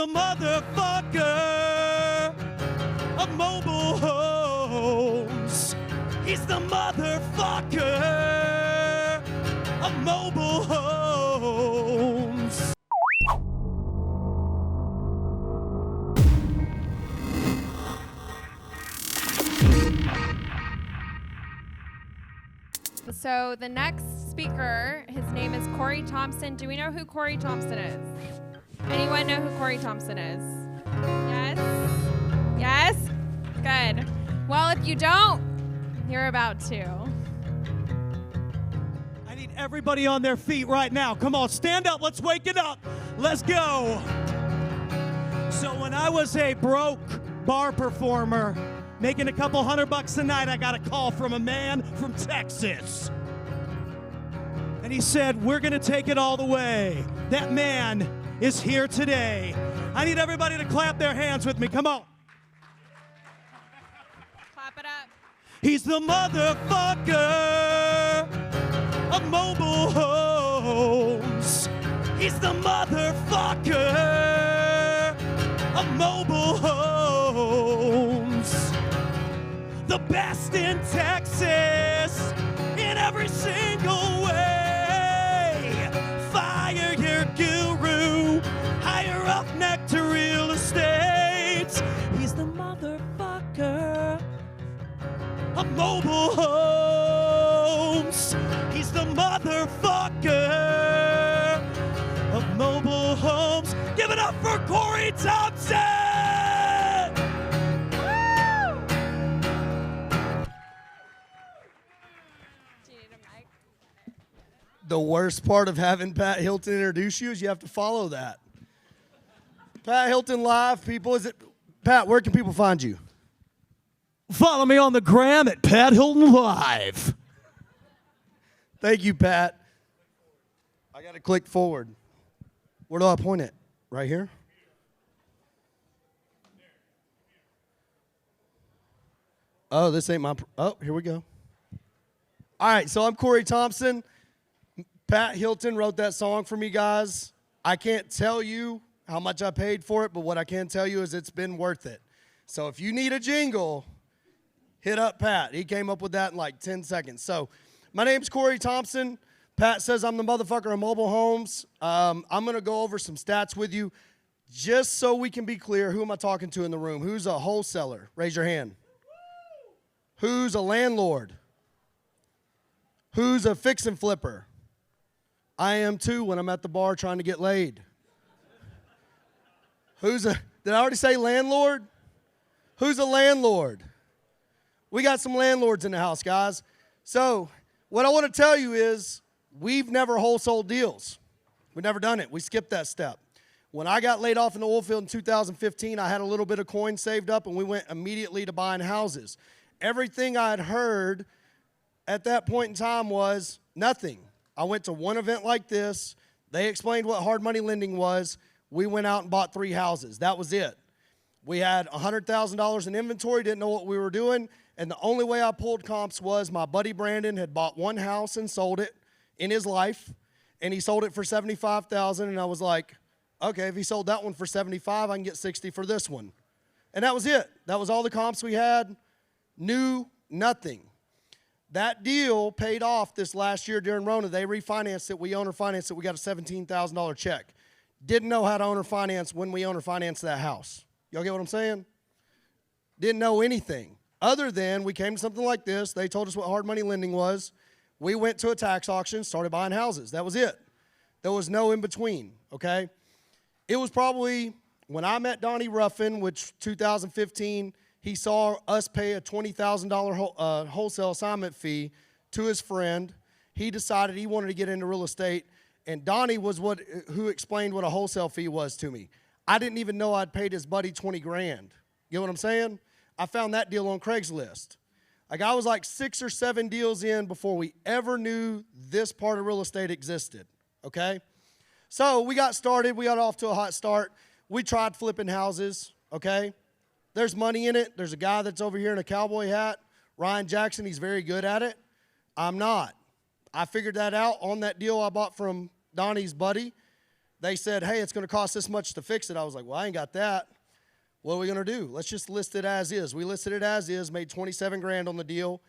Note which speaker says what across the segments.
Speaker 1: the motherfucker of mobile homes. He's the motherfucker of mobile homes.
Speaker 2: So the next speaker, his name is Corey Thompson. Do we know who Corey Thompson is? Anyone know who Corey Thompson is? Yes? Yes? Good. Well, if you don't, you're about to.
Speaker 1: I need everybody on their feet right now. Come on, stand up. Let's wake it up. Let's go. So when I was a broke bar performer, making a couple $100 a night, I got a call from a man from Texas. And he said, we're going to take it all the way. That man is here today. I need everybody to clap their hands with me. Come on.
Speaker 2: Clap it up.
Speaker 1: He's the motherfucker of mobile homes. He's the motherfucker of mobile homes. The best in Texas in every single way. Fire your guru, hire up neck to real estate. He's the motherfucker of mobile homes. He's the motherfucker of mobile homes. Give it up for Corey Thompson!
Speaker 3: The worst part of having Pat Hilton introduce you is you have to follow that. Pat Hilton Live, people, is it? Pat, where can people find you?
Speaker 1: Follow me on the gram at Pat Hilton Live.
Speaker 3: Thank you, Pat. I got to click forward. Where do I point it? Right here? Oh, this ain't my... Oh, here we go. All right, so I'm Corey Thompson. Pat Hilton wrote that song for me, guys. I can't tell you how much I paid for it, but what I can tell you is it's been worth it. So if you need a jingle, hit up Pat. He came up with that in like 10 seconds. So my name's Corey Thompson. Pat says I'm the motherfucker of mobile homes. I'm going to go over some stats with you just so we can be clear. Who am I talking to in the room? Who's a wholesaler? Raise your hand. Who's a landlord? Who's a fix and flipper? I am too when I'm at the bar trying to get laid. Did I already say landlord? Who's a landlord? We got some landlords in the house, guys. So what I want to tell you is we've never wholesaled deals. We've never done it. We skipped that step. When I got laid off in the oil field in 2015, I had a little bit of coin saved up, and we went immediately to buying houses. Everything I had heard at that point in time was nothing. I went to one event like this. They explained what hard money lending was. We went out and bought 3 houses. That was it. We had $100,000 in inventory, didn't know what we were doing, and the only way I pulled comps was my buddy Brandon had bought one house and sold it in his life, and he sold it for $75,000, and I was like, okay, if he sold that one for $75,000, I can get $60,000 for this one. And that was it. That was all the comps we had. Knew nothing. That deal paid off this last year during Rona. They refinanced it. We owner financed it. We got a $17,000 check. Didn't know how to owner finance when we owner financed that house. Y'all get what I'm saying? Didn't know anything other than we came to something like this. They told us what hard money lending was. We went to a tax auction, started buying houses. That was it. There was no in between, okay? It was probably when I met Donnie Ruffin, which 2015, he saw us pay a $20,000 wholesale assignment fee to his friend. He decided he wanted to get into real estate, and Donnie was who explained what a wholesale fee was to me. I didn't even know I'd paid his buddy $20,000. You know what I'm saying? I found that deal on Craigslist. Like I was like 6 or 7 deals in before we ever knew this part of real estate existed, okay? So we got started. We got off to a hot start. We tried flipping houses, okay? There's money in it. There's a guy that's over here in a cowboy hat, Ryan Jackson. He's very good at it. I'm not. I figured that out on that deal I bought from Donnie's buddy. they said, hey, it's going to cost this much to fix it. I was like, well, I ain't got that. What are we going to do? Let's just list it as is. We listed it as is, made 27 grand on the deal,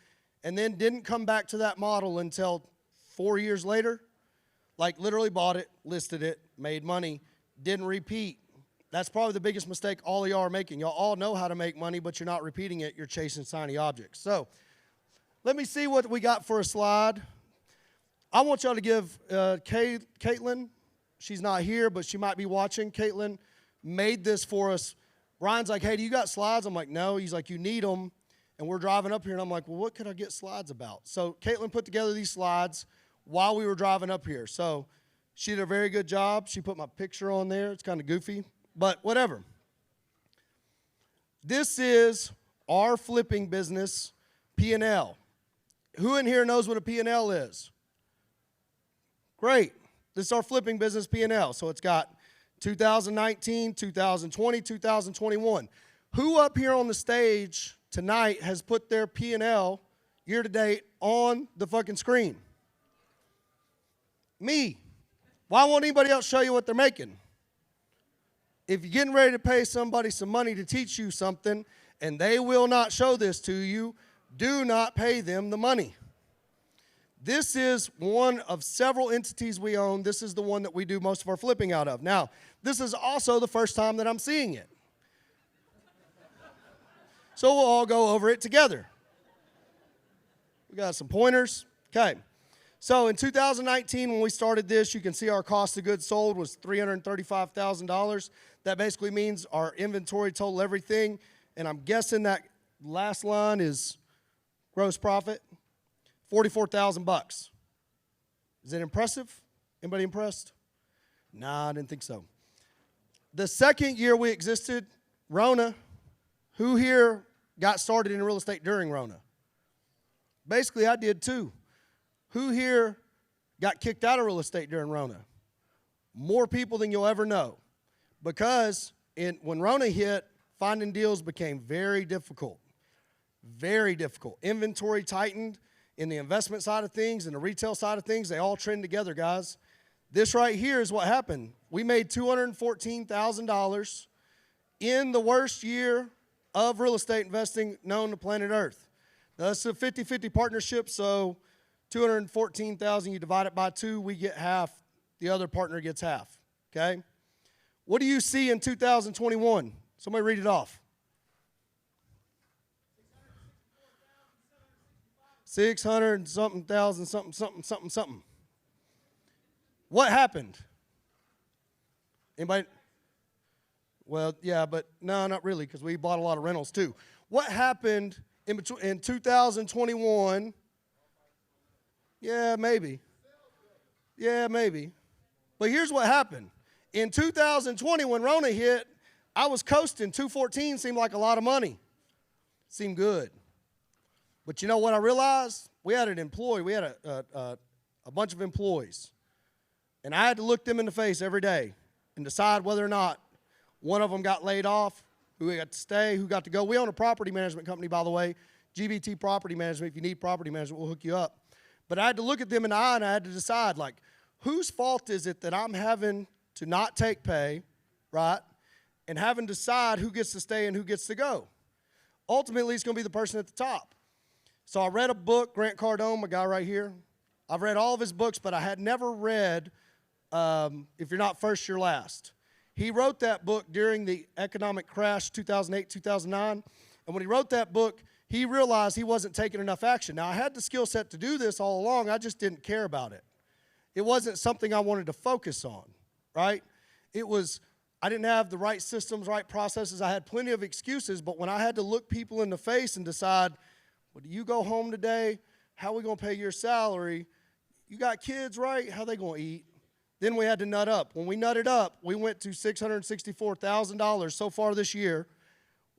Speaker 3: and then didn't come back to that model until 4 years later. Like literally bought it, listed it, made money, didn't repeat. That's probably the biggest mistake all of y'all are making. Y'all all know how to make money, but you're not repeating it. You're chasing shiny objects. So let me see what we got for a slide. I want y'all to give Caitlin, she's not here, but she might be watching. Caitlin made this for us. Ryan's like, hey, do you got slides? I'm like, no. He's like, you need them. And we're driving up here, and I'm like, well, what could I get slides about? So Caitlin put together these slides while we were driving up here. So she did a very good job. She put my picture on there. It's kind of goofy, but whatever. This is our flipping business, P&L. Who in here knows what a P&L is? Great. This is our flipping business, P&L. So it's got 2019, 2020, 2021. Who up here on the stage tonight has put their P&L year-to-date on the fucking screen? Me. Why won't anybody else show you what they're making? If you're getting ready to pay somebody some money to teach you something and they will not show this to you, do not pay them the money. This is one of several entities we own. This is the one that we do most of our flipping out of. Now, this is also the first time that I'm seeing it. So we'll all go over it together. We got some pointers. Okay. So in 2019, when we started this, you can see our cost of goods sold was $335,000. That basically means our inventory, total everything, and I'm guessing that last line is gross profit, $44,000. Is it impressive? Anybody impressed? Nah, I didn't think so. The second year we existed, Rona, who here got started in real estate during Rona? Basically, I did too. Who here got kicked out of real estate during Rona? More people than you'll ever know. Because when Rona hit, finding deals became very difficult. Very difficult. Inventory tightened in the investment side of things and the retail side of things. They all trend together, guys. This right here is what happened. We made $214,000 in the worst year of real estate investing known to planet Earth. Now, that's a 50-50 partnership, so $214,000, you divide it by 2, we get half. The other partner gets half, okay? What do you see in 2021? Somebody read it off. 600 something thousand, something. What happened? Anybody? Well, yeah, but no, not really, because we bought a lot of rentals too. What happened in 2021? Yeah, maybe. Yeah, maybe. But here's what happened. In 2020, when Rona hit, I was coasting. 214 seemed like a lot of money. Seemed good. But you know what I realized? We had an employee. We had a bunch of employees. And I had to look them in the face every day and decide whether or not one of them got laid off, who got to stay, who got to go. We own a property management company, by the way, GBT Property Management. If you need property management, we'll hook you up. But I had to look at them in the eye, and I had to decide, like, whose fault is it that I'm having to not take pay, right, and having to decide who gets to stay and who gets to go? Ultimately, it's going to be the person at the top. So I read a book, Grant Cardone, my guy right here. I've read all of his books, but I had never read If You're Not First, You're Last. He wrote that book during the economic crash, 2008, 2009. And when he wrote that book, he realized he wasn't taking enough action. Now, I had the skill set to do this all along. I just didn't care about it. It wasn't something I wanted to focus on, right? I didn't have the right systems, right processes. I had plenty of excuses, but when I had to look people in the face and decide, well, do you go home today? How are we going to pay your salary? You got kids, right? How are they going to eat? Then we had to nut up. When we nutted up, we went to $664,000 so far this year.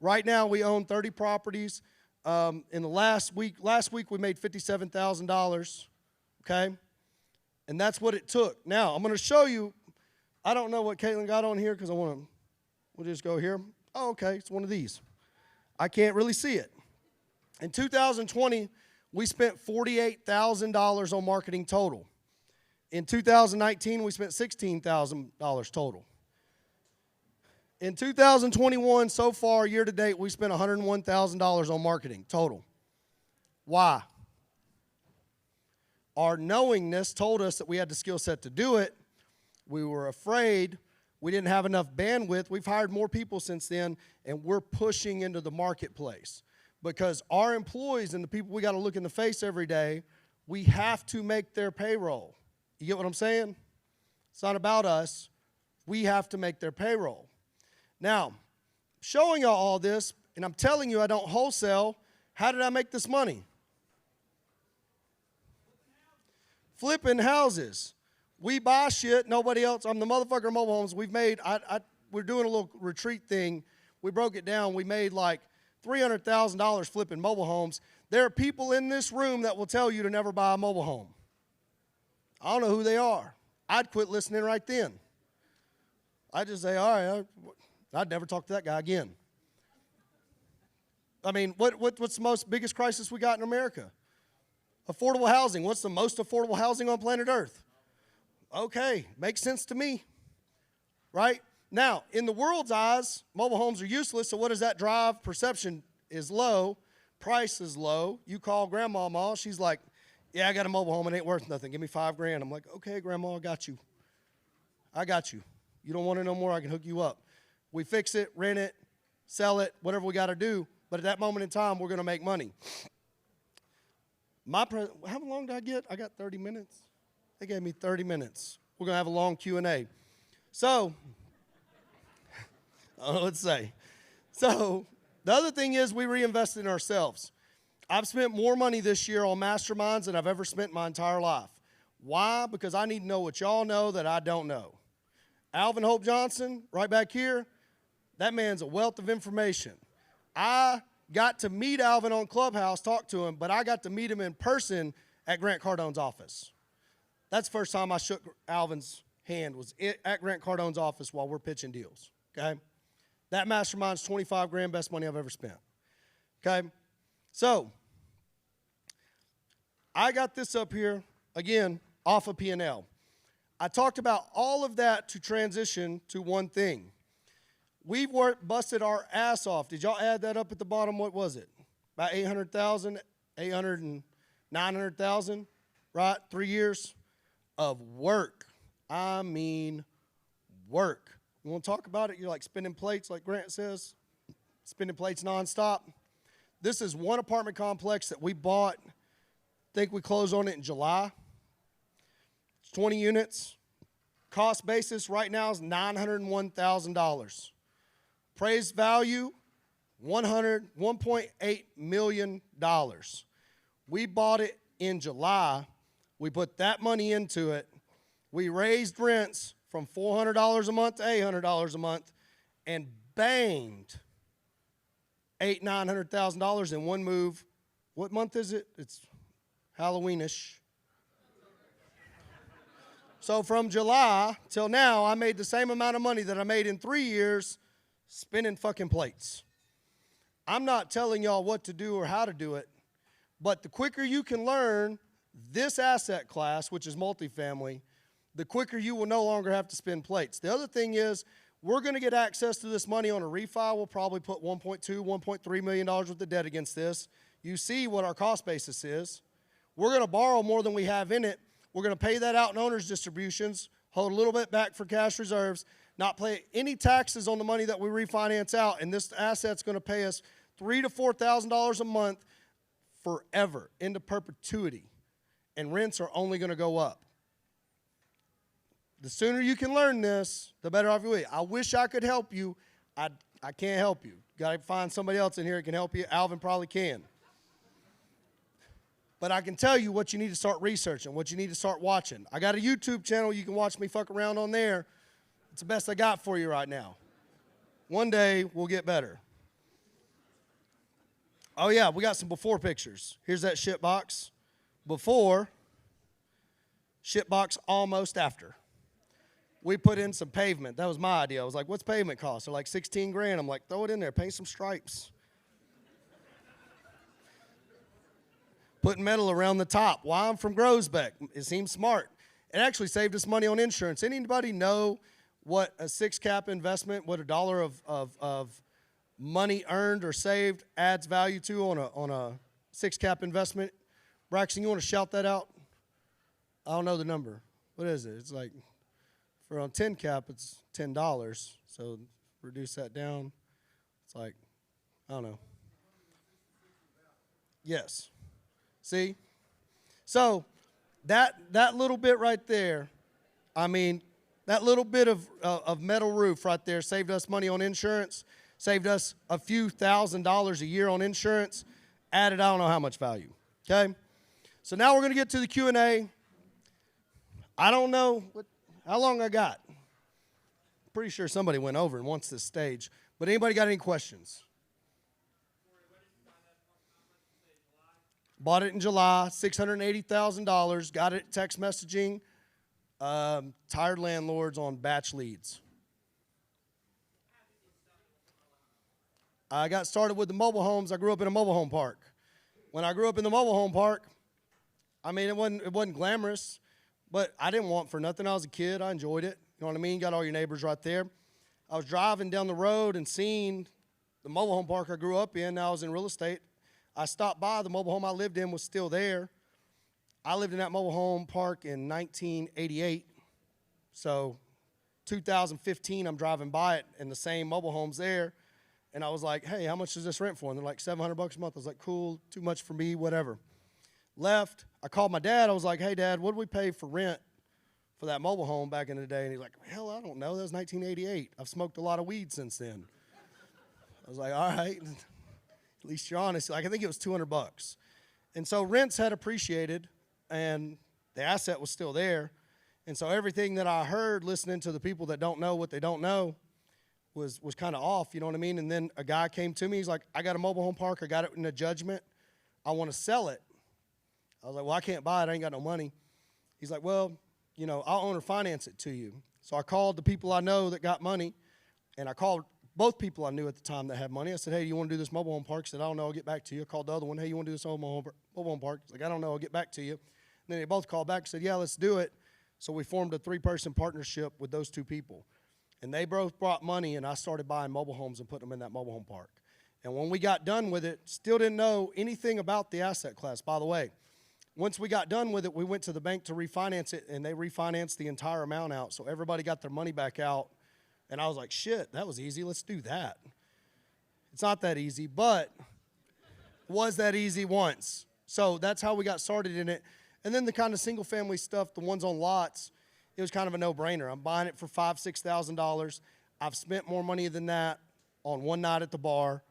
Speaker 3: Right now, we own 30 properties. In the last week we made $57,000, okay? And that's what it took. Now, I'm going to show you. I don't know what Caitlin got on here because we'll just go here. Oh, okay, it's one of these. I can't really see it. In 2020, we spent $48,000 on marketing total. In 2019, we spent $16,000 total. In 2021, so far, year to date, we spent $101,000 on marketing total. Why? Our knowingness told us that we had the skill set to do it. We were afraid. We didn't have enough bandwidth. We've hired more people since then, and we're pushing into the marketplace. Because our employees and the people we got to look in the face every day, we have to make their payroll. You get what I'm saying? It's not about us. We have to make their payroll. Now, showing y'all all this, and I'm telling you I don't wholesale, how did I make this money? Flipping houses. We buy shit, nobody else. I'm the motherfucker of mobile homes. We've made, we're doing a little retreat thing. We broke it down. We made like $300,000 flipping mobile homes. There are people in this room that will tell you to never buy a mobile home. I don't know who they are. I'd quit listening right then. I'd just say, all right, I'd never talk to that guy again. I mean, what's the biggest crisis we got in America? Affordable housing. What's the most affordable housing on planet Earth? Okay, makes sense to me, right? Now, in the world's eyes, mobile homes are useless, so what does that drive? Perception is low, price is low. You call grandmama, she's like, yeah, I got a mobile home, it ain't worth nothing. Give me $5,000. I'm like, okay, grandma, I got you. I got you. You don't want it no more, I can hook you up. We fix it, rent it, sell it, whatever we got to do. But at that moment in time, we're going to make money. How long did I get? I got 30 minutes. They gave me 30 minutes. We're going to have a long Q&A. So, let's say. So, the other thing is we reinvest in ourselves. I've spent more money this year on masterminds than I've ever spent my entire life. Why? Because I need to know what y'all know that I don't know. Alvin Hope Johnson, right back here, that man's a wealth of information. I got to meet Alvin on Clubhouse, talk to him, but I got to meet him in person at Grant Cardone's office. That's the first time I shook Alvin's hand, was at Grant Cardone's office while we're pitching deals, okay? That mastermind's $25,000, best money I've ever spent, okay? So, I got this up here, again, off of P&L. I talked about all of that to transition to one thing. We've busted our ass off. Did y'all add that up at the bottom? What was it? About 800,000, 800 and 900,000, right? 3 years of work. I mean work. You want to talk about it? You're like spinning plates, like Grant says, spinning plates nonstop. This is one apartment complex that we bought. I think we closed on it in July. It's 20 units. Cost basis right now is $901,000. Appraised value, $1.8 million. We bought it in July. We put that money into it. We raised rents from $400 a month to $800 a month and banged $900,000 in one move. What month is it? It's Halloweenish. So from July till now, I made the same amount of money that I made in 3 years spinning fucking plates. I'm not telling y'all what to do or how to do it, but the quicker you can learn this asset class, which is multifamily, the quicker you will no longer have to spin plates. The other thing is, we're going to get access to this money on a refi. We'll probably put $1.2, $1.3 million worth of debt against this. You see what our cost basis is. We're going to borrow more than we have in it. We're going to pay that out in owner's distributions, hold a little bit back for cash reserves, not pay any taxes on the money that we refinance out, and this asset's going to pay us $3,000 to $4,000 a month forever, into perpetuity, and rents are only going to go up. The sooner you can learn this, the better off you'll be. I wish I could help you. I can't help you. Got to find somebody else in here that can help you. Alvin probably can. But I can tell you what you need to start researching, what you need to start watching. I got a YouTube channel. You can watch me fuck around on there. It's the best I got for you right now. One day, we'll get better. Oh, yeah, we got some before pictures. Here's that shit box. Before, shit box almost after. We put in some pavement. That was my idea. I was like, what's pavement cost? They're like $16,000. I'm like, throw it in there. Paint some stripes. Putting metal around the top. Why? I'm from Groesbeck. It seems smart. It actually saved us money on insurance. Anybody know what a 6-cap investment, what $1 of money earned or saved adds value to on a 6-cap investment? Braxton, you want to shout that out? I don't know the number. What is it? It's like, for on 10 cap, it's $10. So reduce that down. It's like, I don't know. Yes. See? So that little bit right there, I mean, that little bit of metal roof right there saved us money on insurance, saved us a few $1,000s a year on insurance, added I don't know how much value, okay? So now we're going to get to the Q&A. I don't know how long I got. Pretty sure somebody went over and wants this stage. But anybody got any questions? Bought it in July, $680,000. Got it text messaging. Tired landlords on batch leads. I got started with the mobile homes. I grew up in a mobile home park. When I grew up in the mobile home park, I mean, it wasn't glamorous, but I didn't want for nothing. I was a kid. I enjoyed it. You know what I mean? Got all your neighbors right there. I was driving down the road and seeing the mobile home park I grew up in. Now I was in real estate. I stopped by. The mobile home I lived in was still there. I lived in that mobile home park in 1988. So 2015, I'm driving by it, and the same mobile home's there. And I was like, hey, how much does this rent for? And they're like, $700 a month. I was like, cool, too much for me, whatever. Left. I called my dad. I was like, hey, Dad, what did we pay for rent for that mobile home back in the day? And he's like, hell, I don't know. That was 1988. I've smoked a lot of weed since then. I was like, all right. At least you're honest. Like, I think it was $200. And so rents had appreciated, and the asset was still there. And so everything that I heard listening to the people that don't know what they don't know was kind of off, you know what I mean? And then a guy came to me. He's like, I got a mobile home park. I got it in a judgment. I want to sell it. I was like, well, I can't buy it. I ain't got no money. He's like, well, you know, I'll own or finance it to you. So I called the people I know that got money, and I called both people I knew at the time that had money. I said, hey, you want to do this mobile home park? He said, I don't know. I'll get back to you. I called the other one. Hey, you want to do this mobile home park? He's like, I don't know. I'll get back to you. And then they both called back and said, yeah, let's do it. So we formed a 3-person partnership with those 2 people. And they both brought money, and I started buying mobile homes and putting them in that mobile home park. And when we got done with it, still didn't know anything about the asset class, by the way. Once we got done with it, we went to the bank to refinance it, and they refinanced the entire amount out. So everybody got their money back out. And I was like, shit, that was easy. Let's do that. It's not that easy, but it was that easy once. So that's how we got started in it. And then the kind of single-family stuff, the ones on lots, it was kind of a no-brainer. I'm buying it for $5,000, $6,000. I've spent more money than that on one night at the bar.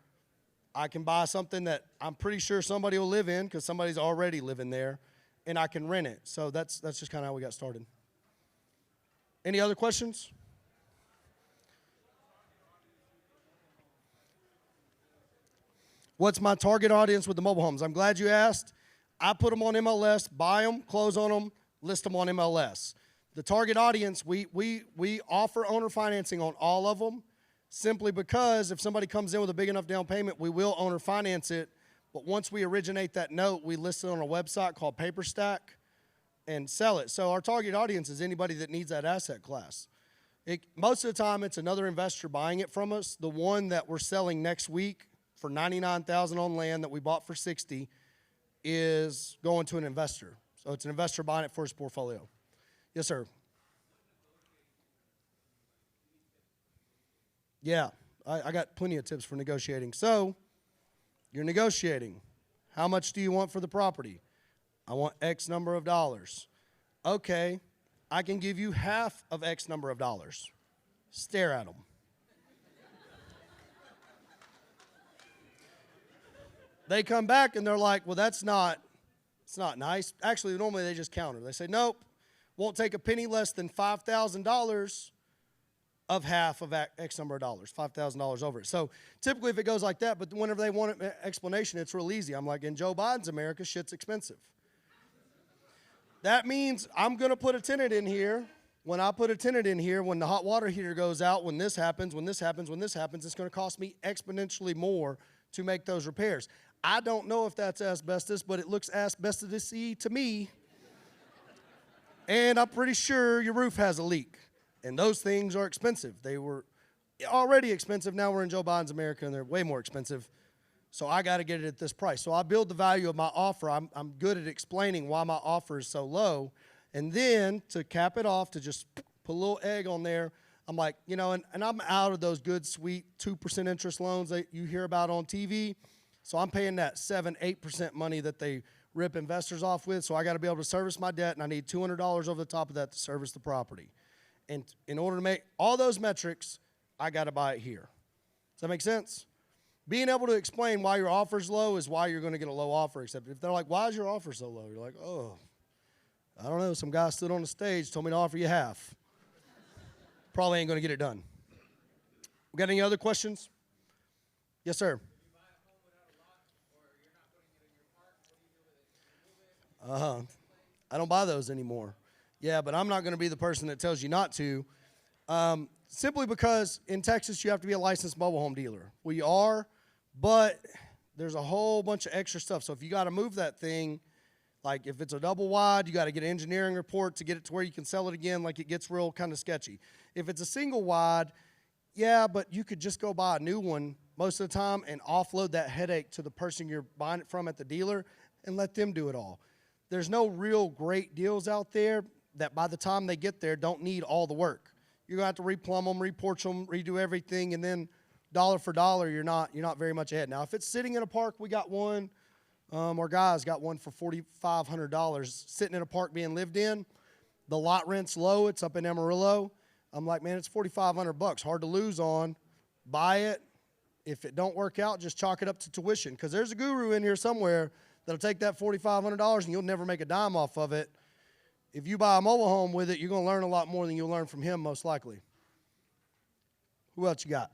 Speaker 3: I can buy something that I'm pretty sure somebody will live in because somebody's already living there, and I can rent it. So that's just kind of how we got started. Any other questions? What's my target audience with the mobile homes? I'm glad you asked. I put them on MLS, buy them, close on them, list them on MLS. The target audience, we offer owner financing on all of them simply because if somebody comes in with a big enough down payment, we will owner finance it. But once we originate that note, we list it on a website called PaperStack and sell it. So our target audience is anybody that needs that asset class. Most of the time, it's another investor buying it from us. The one that we're selling next week for $99,000 on land that we bought for $60,000 is going to an investor. So it's an investor buying it for his portfolio. Yes, sir. Yeah, I got plenty of tips for negotiating. So you're negotiating. How much do you want for the property? I want X number of dollars. Okay, I can give you half of X number of dollars. Stare at them. They come back and they're like, well, it's not nice. Actually, normally they just counter. They say, nope, won't take a penny less than $5,000 of half of X number of dollars, $5,000 over it. So typically if it goes like that, but whenever they want an explanation, it's real easy. I'm like, in Joe Biden's America, shit's expensive. That means I'm going to put a tenant in here. When I put a tenant in here, when the hot water heater goes out, when this happens, when this happens, when this happens, it's going to cost me exponentially more to make those repairs. I don't know if that's asbestos, but it looks asbestos-y to me. And I'm pretty sure your roof has a leak. And those things are expensive. They were already expensive. Now we're in Joe Biden's America, and they're way more expensive. So I got to get it at this price. So I build the value of my offer. I'm good at explaining why my offer is so low. And then to cap it off, to just put a little egg on there, I'm like, you know, and I'm out of those good, sweet 2% interest loans that you hear about on TV. So I'm paying that 7%, 8% money that they rip investors off with. So I got to be able to service my debt, and I need $200 over the top of that to service the property. And in order to make all those metrics, I got to buy it here. Does that make sense? Being able to explain why your offer's low is why you're going to get a low offer. Except if they're like, why is your offer so low? You're like, oh, I don't know. Some guy stood on the stage, told me to offer you half. Probably ain't going to get it done. We got any other questions? Yes, sir. I don't buy those anymore. Yeah, but I'm not going to be the person that tells you not to. Simply because in Texas, you have to be a licensed mobile home dealer. We are, but there's a whole bunch of extra stuff. So if you got to move that thing, like if it's a double wide, you got to get an engineering report to get it to where you can sell it again. Like it gets real kind of sketchy. If it's a single wide, yeah, but you could just go buy a new one most of the time and offload that headache to the person you're buying it from at the dealer and let them do it all. There's no real great deals out there that by the time they get there don't need all the work. You're going to have to replumb them, reporch them, redo everything, and then dollar for dollar, you're not very much ahead. Now, if it's sitting in a park, we got one, our guys got one for $4,500 sitting in a park being lived in. The lot rent's low. It's up in Amarillo. I'm like, man, it's $4,500, hard to lose on. Buy it. If it don't work out, just chalk it up to tuition, because there's a guru in here somewhere that'll take that $4,500 and you'll never make a dime off of it. If you buy a mobile home with it, you're going to learn a lot more than you'll learn from him, most likely. Who else you got?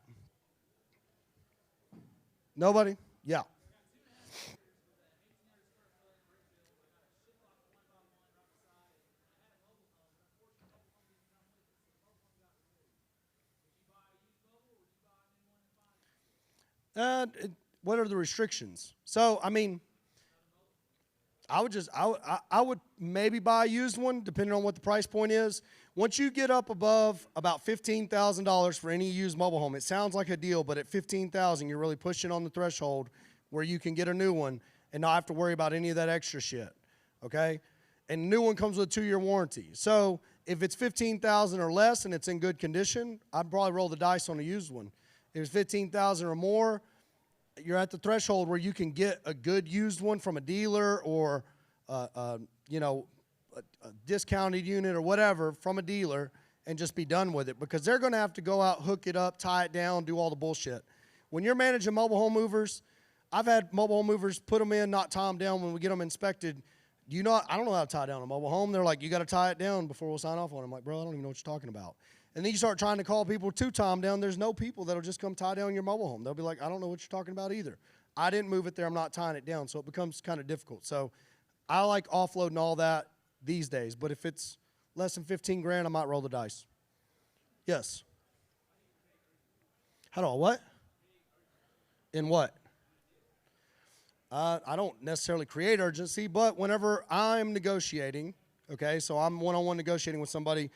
Speaker 3: Nobody? Yeah. What are the restrictions? So, I mean, I would maybe buy a used one, depending on what the price point is. Once you get up above about $15,000 for any used mobile home, it sounds like a deal, but at $15,000, you're really pushing on the threshold where you can get a new one and not have to worry about any of that extra shit, okay? And the new one comes with a 2-year warranty. So if it's $15,000 or less and it's in good condition, I'd probably roll the dice on a used one. If it's $15,000 or more, you're at the threshold where you can get a good used one from a dealer or, a discounted unit or whatever from a dealer and just be done with it, because they're going to have to go out, hook it up, tie it down, do all the bullshit. When you're managing mobile home movers, I've had mobile home movers put them in, not tie them down when we get them inspected. I don't know how to tie down a mobile home. They're like, you got to tie it down before we'll sign off on it. I'm like, bro, I don't even know what you're talking about. And then you start trying to call people to tie them down. There's no people that'll just come tie down your mobile home. They'll be like, I don't know what you're talking about either. I didn't move it there. I'm not tying it down. So it becomes kind of difficult. So I like offloading all that these days. But if it's less than 15 grand, I might roll the dice. Yes. How do I what? In what? I don't necessarily create urgency, but whenever I'm negotiating, okay, so I'm one-on-one negotiating with somebody,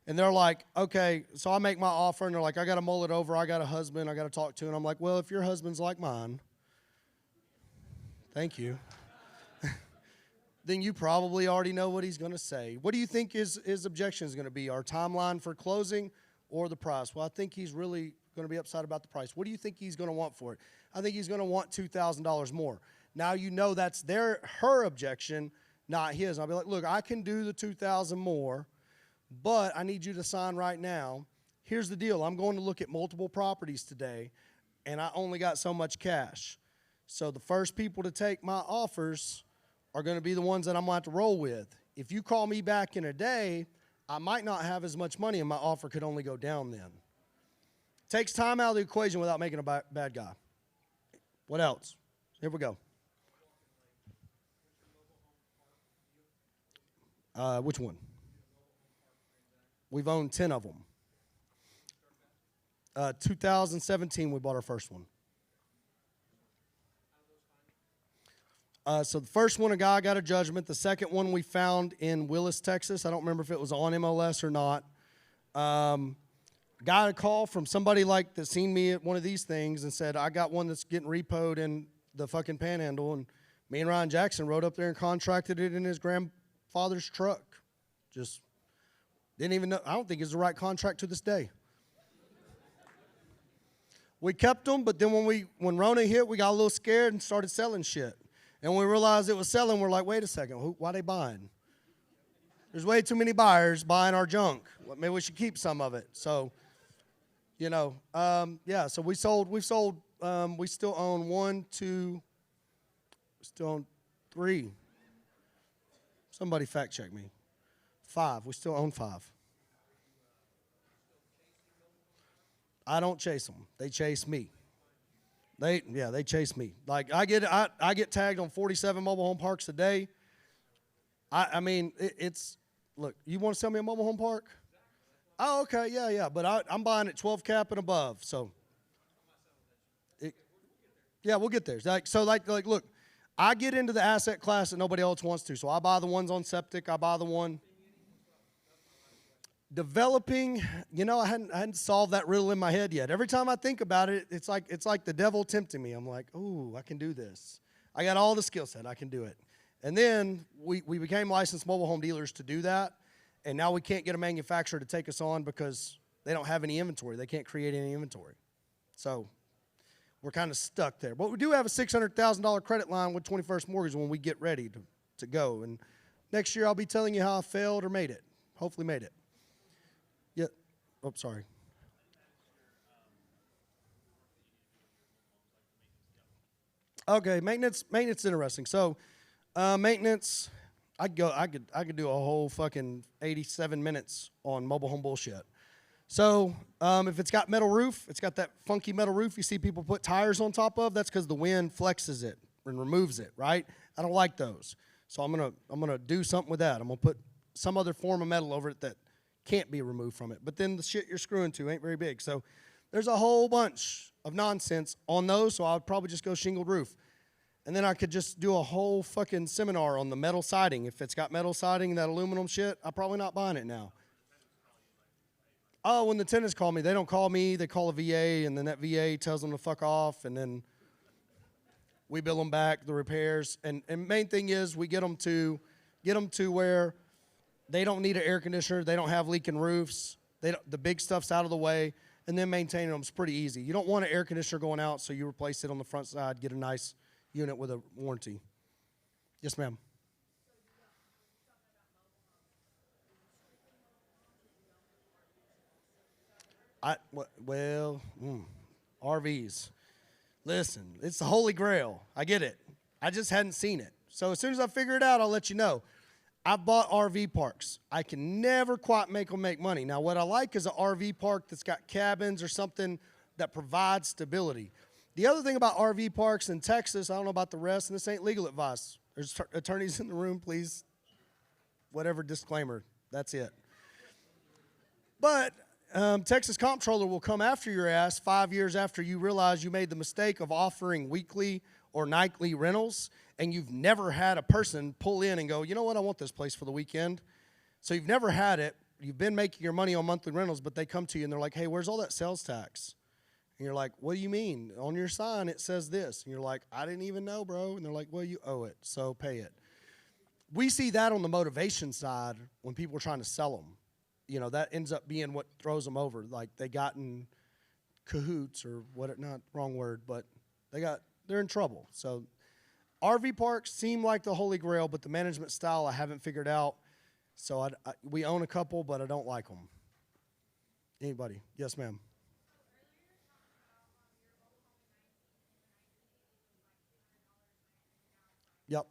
Speaker 3: and they're like, okay, so I make my offer, and they're like, I got to mull it over. I got a husband I got to talk to. And I'm like, well, if your husband's like mine, thank you, then you probably already know what he's going to say. What do you think his objection is going to be? Our timeline for closing or the price? Well, I think he's really going to be upset about the price. What do you think he's going to want for it? I think he's going to want $2,000 more. Now you know that's her objection, not his. I'll be like, look, I can do the $2,000 more, but I need you to sign right now. Here's the deal. I'm going to look at multiple properties today, and I only got so much cash. So the first people to take my offers are going to be the ones that I'm going to have to roll with. If you call me back in a day, I might not have as much money, and my offer could only go down then. Takes time out of the equation without making a bad guy. What else? Here we go. Which one? We've owned 10 of them. 2017, we bought our first one. So the first one, a guy got a judgment. The second one we found in Willis, Texas. I don't remember if it was on MLS or not. Got a call from somebody like that seen me at one of these things and said, I got one that's getting repoed in the fucking Panhandle. And me and Ryan Jackson rode up there and contracted it in his grandfather's truck. Just didn't even know. I don't think it's the right contract to this day. We kept them, but then when Rona hit, we got a little scared and started selling shit. And when we realized it was selling, we're like, wait a second, why are they buying? There's way too many buyers buying our junk. Maybe we should keep some of it. So, yeah, so we still own 1, 2, we still own 3. Somebody fact check me. 5, we still own 5. I don't chase them. They chase me. They chase me. Like I get tagged on 47 mobile home parks a day. I mean, look, you want to sell me a mobile home park? Oh, okay, yeah. But I'm buying at 12 cap and above. So, yeah, we'll get there. Like, look, I get into the asset class that nobody else wants to. So I buy the ones on septic. I buy the one. Developing, I hadn't solved that riddle in my head yet. Every time I think about it, it's like the devil tempting me. I'm like, ooh, I can do this. I got all the skill set. I can do it. And then we became licensed mobile home dealers to do that. And now we can't get a manufacturer to take us on because they don't have any inventory. They can't create any inventory. So we're kind of stuck there. But we do have a $600,000 credit line with 21st Mortgage when we get ready to go. And next year I'll be telling you how I failed or made it. Hopefully made it. Yeah. Oh, sorry. Okay, maintenance is interesting. So, maintenance, I could do a whole fucking 87 minutes on mobile home bullshit. So, if it's got metal roof, it's got that funky metal roof you see people put tires on top of, that's because the wind flexes it and removes it, right? I don't like those. So I'm gonna do something with that. I'm gonna put some other form of metal over it that can't be removed from it. But then the shit you're screwing to ain't very big. So there's a whole bunch of nonsense on those, so I would probably just go shingled roof. And then I could just do a whole fucking seminar on the metal siding. If it's got metal siding and that aluminum shit, I'm probably not buying it now. Oh, when the tenants call me, they don't call me, they call a VA, and then that VA tells them to fuck off, and then we bill them back the repairs. And main thing is we get them to where they don't need an air conditioner. They don't have leaking roofs. The big stuff's out of the way, and then maintaining them is pretty easy. You don't want an air conditioner going out, so you replace it on the front side, get a nice unit with a warranty. Yes, ma'am. RVs. Listen, it's the holy grail. I get it. I just hadn't seen it. So as soon as I figure it out, I'll let you know. I bought RV parks. I can never quite make them make money. Now, what I like is an RV park that's got cabins or something that provides stability. The other thing about RV parks in Texas, I don't know about the rest, and this ain't legal advice. There's attorneys in the room, please. Whatever disclaimer, that's it. But Texas Comptroller will come after your ass 5 years after you realize you made the mistake of offering weekly or nightly rentals, and you've never had a person pull in and go, you know what, I want this place for the weekend. So you've never had it. You've been making your money on monthly rentals, but they come to you and they're like, hey, where's all that sales tax? And you're like, what do you mean? On your sign it says this. And you're like, I didn't even know, bro. And they're like, well, you owe it, so pay it. We see that on the motivation side when people are trying to sell them. You know, that ends up being what throws them over. Like they got in cahoots or what, not wrong word, but they're in trouble. So RV parks seem like the holy grail, but the management style I haven't figured out. So we own a couple, but I don't like them. Anybody? Yes, ma'am. Yep.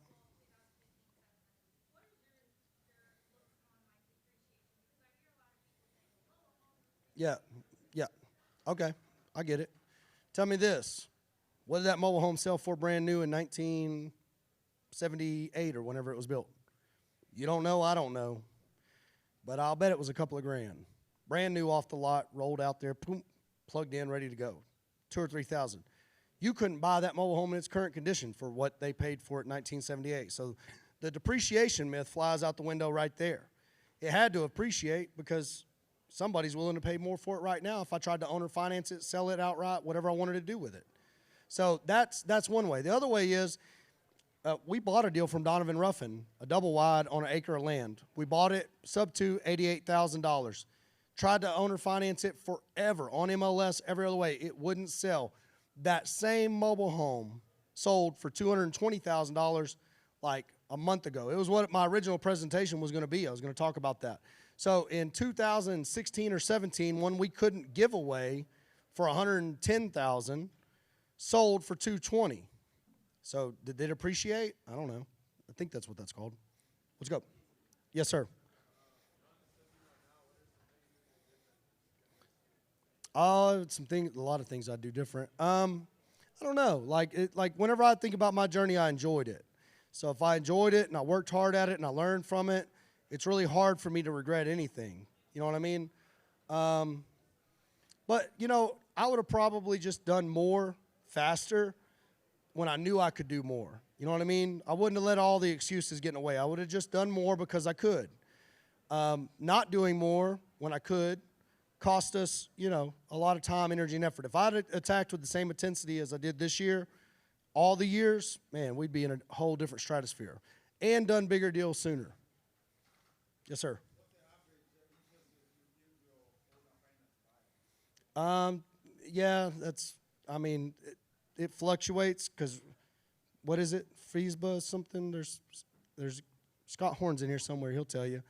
Speaker 3: Yeah. Okay, I get it. Tell me this. What did that mobile home sell for brand new in 1978 or whenever it was built? You don't know, I don't know. But I'll bet it was a couple of grand. Brand new off the lot, rolled out there, boom, plugged in, ready to go. 2,000 or 3,000. you couldn't buy that mobile home in its current condition for what they paid for it in 1978. So the depreciation myth flies out the window right there. It had to appreciate because somebody's willing to pay more for it right now if I tried to own or finance it, sell it outright, whatever I wanted to do with it. So that's one way. The other way is we bought a deal from Donovan Ruffin, a double wide on an acre of land. We bought it sub-2, $88,000. Tried to own or finance it forever on MLS, every other way. It wouldn't sell. That same mobile home sold for $220,000 like a month ago. It was what my original presentation was going to be. I was going to talk about that. So in 2016 or 17, one we couldn't give away for $110,000, sold for $220,000. So did it appreciate? I don't know. I think that's what that's called. Let's go. Yes, sir. A lot of things I do different. I don't know. Like whenever I think about my journey, I enjoyed it. So if I enjoyed it and I worked hard at it and I learned from it, it's really hard for me to regret anything. You know what I mean? But, you know, I would have probably just done more faster when I knew I could do more. You know what I mean? I wouldn't have let all the excuses get in the way. I would have just done more because I could. Not doing more when I could cost us, you know, a lot of time, energy, and effort. If I'd attacked with the same intensity as I did this year, all the years, man, we'd be in a whole different stratosphere and done bigger deals sooner. Yes, sir. Yeah, it fluctuates because, what is it? FISBA something? There's Scott Horn's in here somewhere. He'll tell you.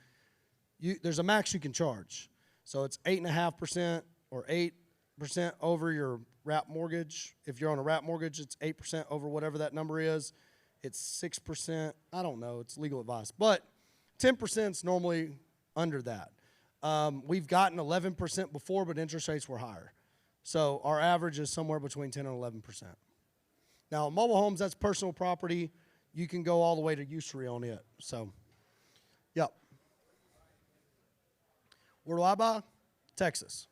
Speaker 3: There's a max you can charge. So it's 8.5% or 8% over your wrap mortgage. If you're on a wrap mortgage, it's 8% over whatever that number is. It's 6%. I don't know. It's legal advice. But 10% is normally under that. We've gotten 11% before, but interest rates were higher. So our average is somewhere between 10 and 11%. Now, mobile homes, that's personal property. You can go all the way to usury on it. So, yep. Where do I buy? Texas.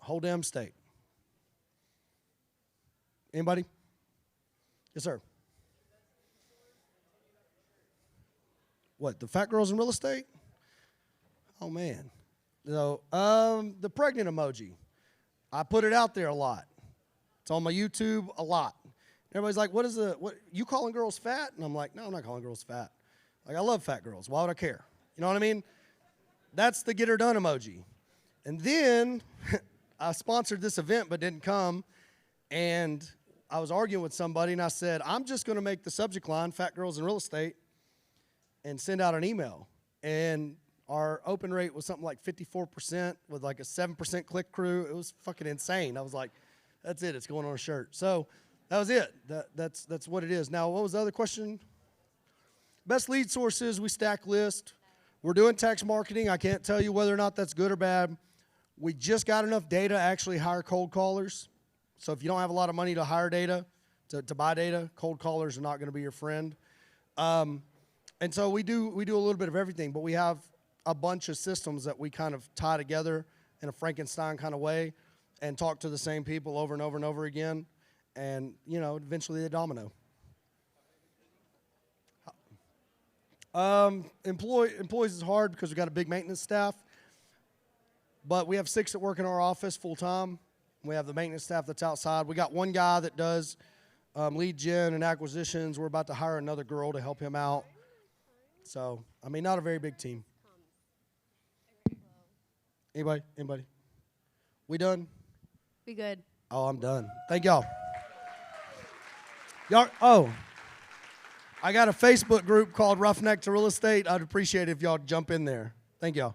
Speaker 3: Whole damn state. Anybody? Yes, sir. What, the fat girls in real estate? Oh, man. So, the pregnant emoji. I put it out there a lot. It's on my YouTube a lot. Everybody's like, what you calling girls fat? And I'm like, no, I'm not calling girls fat. Like, I love fat girls. Why would I care? You know what I mean? That's the get her done emoji. And then I sponsored this event but didn't come. And I was arguing with somebody, and I said, I'm just going to make the subject line, Fat Girls in Real Estate, and send out an email. And our open rate was something like 54% with like a 7% click crew. It was fucking insane. I was like, that's it. It's going on a shirt. So that was it. That's what it is. Now, what was the other question? Best lead sources, we stack list. We're doing text marketing. I can't tell you whether or not that's good or bad. We just got enough data to actually hire cold callers. So if you don't have a lot of money to hire data, to buy data, cold callers are not going to be your friend. And so we do a little bit of everything, but we have a bunch of systems that we kind of tie together in a Frankenstein kind of way and talk to the same people over and over and over again. And, you know, eventually they domino. Employees is hard because we got a big maintenance staff, but we have 6 that work in our office full time. We have the maintenance staff that's outside. We got one guy that does lead gen and acquisitions. We're about to hire another girl to help him out. So, I mean, not a very big team. Anybody? We done?
Speaker 4: We good.
Speaker 3: Oh, I'm done. Thank y'all. I got a Facebook group called Roughneck to Real Estate. I'd appreciate it if y'all jump in there. Thank y'all.